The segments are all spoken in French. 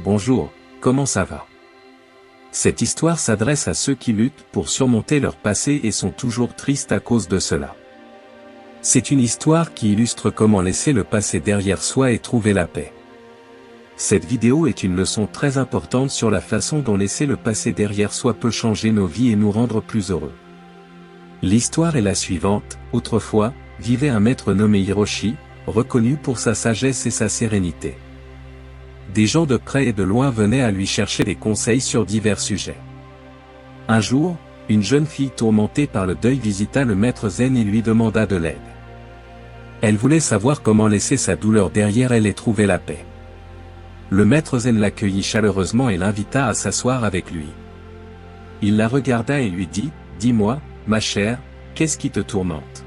bonjour, comment ça va? Cette histoire s'adresse à ceux qui luttent pour surmonter leur passé et sont toujours tristes à cause de cela. C'est une histoire qui illustre comment laisser le passé derrière soi et trouver la paix. Cette vidéo est une leçon très importante sur la façon dont laisser le passé derrière soi peut changer nos vies et nous rendre plus heureux. L'histoire est la suivante: autrefois, vivait un maître nommé Hiroshi, reconnu pour sa sagesse et sa sérénité. Des gens de près et de loin venaient à lui chercher des conseils sur divers sujets. Un jour, une jeune fille tourmentée par le deuil visita le maître zen et lui demanda de l'aide. Elle voulait savoir comment laisser sa douleur derrière elle et trouver la paix. Le maître zen l'accueillit chaleureusement et l'invita à s'asseoir avec lui. Il la regarda et lui dit: « Dis-moi, ma chère, qu'est-ce qui te tourmente ?»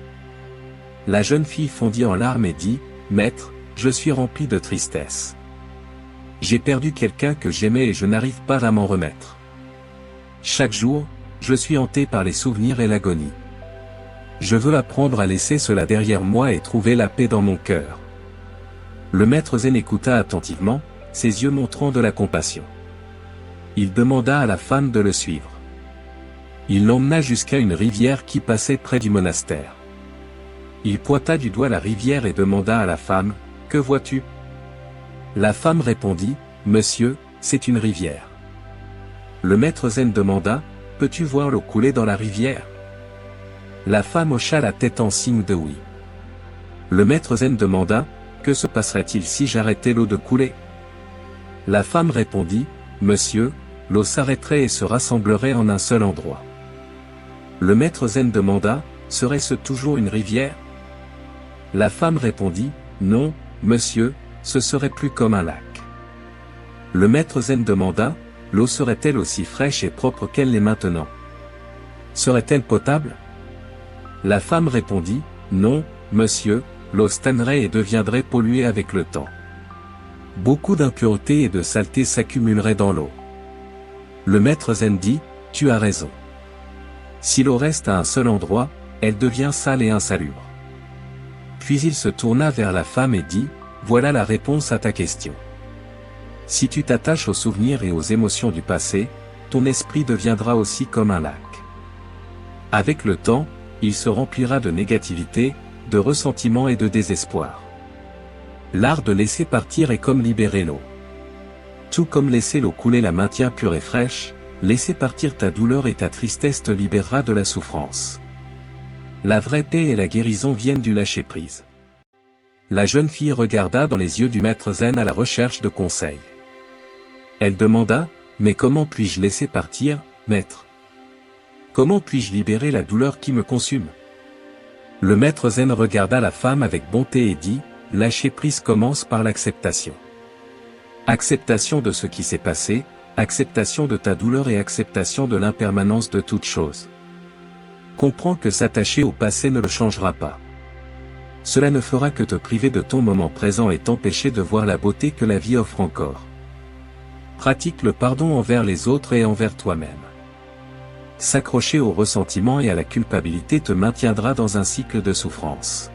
La jeune fille fondit en larmes et dit: « Maître, je suis remplie de tristesse. J'ai perdu quelqu'un que j'aimais et je n'arrive pas à m'en remettre. Chaque jour, je suis hanté par les souvenirs et l'agonie. Je veux apprendre à laisser cela derrière moi et trouver la paix dans mon cœur. » Le maître zen écouta attentivement, ses yeux montrant de la compassion. Il demanda à la femme de le suivre. Il l'emmena jusqu'à une rivière qui passait près du monastère. Il pointa du doigt la rivière et demanda à la femme: « Que vois-tu » La femme répondit: « Monsieur, c'est une rivière. » Le maître zen demanda: « Peux-tu voir l'eau couler dans la rivière » La femme hocha la tête en signe de oui. Le maître zen demanda: « Que se passerait-il si j'arrêtais l'eau de couler » La femme répondit: « Monsieur, l'eau s'arrêterait et se rassemblerait en un seul endroit. » Le maître zen demanda: « Serait-ce toujours une rivière » La femme répondit: « Non, monsieur, ce serait plus comme un lac. » Le maître zen demanda: « L'eau serait-elle aussi fraîche et propre qu'elle l'est maintenant? Serait-elle potable » La femme répondit: « Non, monsieur, l'eau stagnerait et deviendrait polluée avec le temps. Beaucoup d'impuretés et de saletés s'accumuleraient dans l'eau. » Le maître zen dit: « Tu as raison. Si l'eau reste à un seul endroit, elle devient sale et insalubre. » Puis il se tourna vers la femme et dit: « Voilà la réponse à ta question. Si tu t'attaches aux souvenirs et aux émotions du passé, ton esprit deviendra aussi comme un lac. Avec le temps, il se remplira de négativité, de ressentiment et de désespoir. L'art de laisser partir est comme libérer l'eau. Tout comme laisser l'eau couler la maintient pure et fraîche, laisser partir ta douleur et ta tristesse te libérera de la souffrance. La vraie paix et la guérison viennent du lâcher-prise. » La jeune fille regarda dans les yeux du maître zen à la recherche de conseils. Elle demanda: « Mais comment puis-je laisser partir, maître? Comment puis-je libérer la douleur qui me consume ?» Le maître zen regarda la femme avec bonté et dit: « Lâcher prise commence par l'acceptation. Acceptation de ce qui s'est passé, acceptation de ta douleur et acceptation de l'impermanence de toute chose. Comprends que s'attacher au passé ne le changera pas. Cela ne fera que te priver de ton moment présent et t'empêcher de voir la beauté que la vie offre encore. Pratique le pardon envers les autres et envers toi-même. S'accrocher au ressentiment et à la culpabilité te maintiendra dans un cycle de souffrance.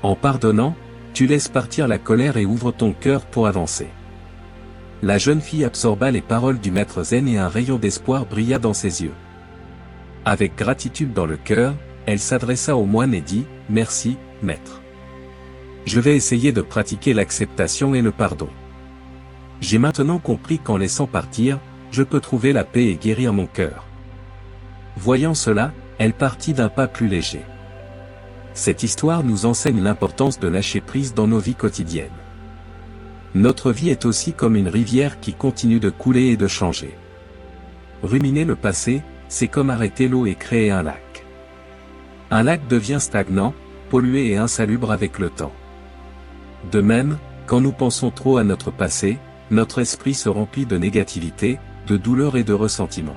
En pardonnant, tu laisses partir la colère et ouvres ton cœur pour avancer. » La jeune fille absorba les paroles du maître zen et un rayon d'espoir brilla dans ses yeux. Avec gratitude dans le cœur, elle s'adressa au moine et dit: « Merci, maître. Je vais essayer de pratiquer l'acceptation et le pardon. J'ai maintenant compris qu'en laissant partir, je peux trouver la paix et guérir mon cœur. » Voyant cela, elle partit d'un pas plus léger. Cette histoire nous enseigne l'importance de lâcher prise dans nos vies quotidiennes. Notre vie est aussi comme une rivière qui continue de couler et de changer. Ruminer le passé, c'est comme arrêter l'eau et créer un lac. Un lac devient stagnant, pollué et insalubre avec le temps. De même, quand nous pensons trop à notre passé, notre esprit se remplit de négativité, de douleur et de ressentiment.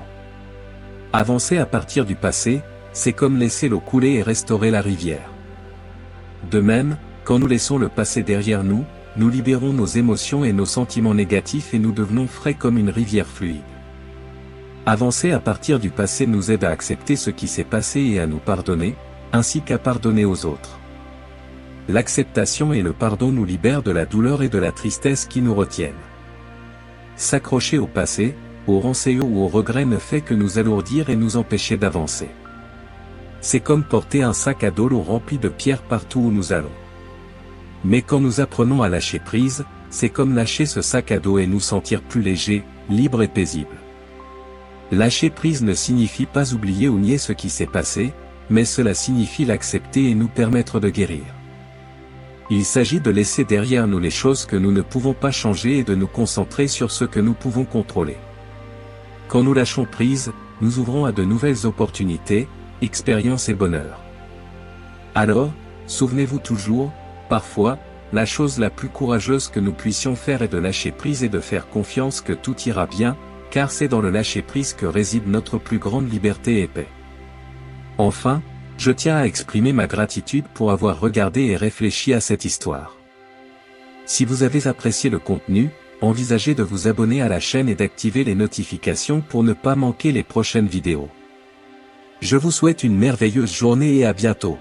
Avancer à partir du passé, c'est comme laisser l'eau couler et restaurer la rivière. De même, quand nous laissons le passé derrière nous, nous libérons nos émotions et nos sentiments négatifs et nous devenons frais comme une rivière fluide. Avancer à partir du passé nous aide à accepter ce qui s'est passé et à nous pardonner, ainsi qu'à pardonner aux autres. L'acceptation et le pardon nous libèrent de la douleur et de la tristesse qui nous retiennent. S'accrocher au passé, au rancœur ou au regret ne fait que nous alourdir et nous empêcher d'avancer. C'est comme porter un sac à dos lourd rempli de pierres partout où nous allons. Mais quand nous apprenons à lâcher prise, c'est comme lâcher ce sac à dos et nous sentir plus légers, libres et paisibles. Lâcher prise ne signifie pas oublier ou nier ce qui s'est passé, mais cela signifie l'accepter et nous permettre de guérir. Il s'agit de laisser derrière nous les choses que nous ne pouvons pas changer et de nous concentrer sur ce que nous pouvons contrôler. Quand nous lâchons prise, nous ouvrons à de nouvelles opportunités, expériences et bonheur. Alors, souvenez-vous toujours, parfois, la chose la plus courageuse que nous puissions faire est de lâcher prise et de faire confiance que tout ira bien, car c'est dans le lâcher prise que réside notre plus grande liberté et paix. Enfin, je tiens à exprimer ma gratitude pour avoir regardé et réfléchi à cette histoire. Si vous avez apprécié le contenu, envisagez de vous abonner à la chaîne et d'activer les notifications pour ne pas manquer les prochaines vidéos. Je vous souhaite une merveilleuse journée et à bientôt.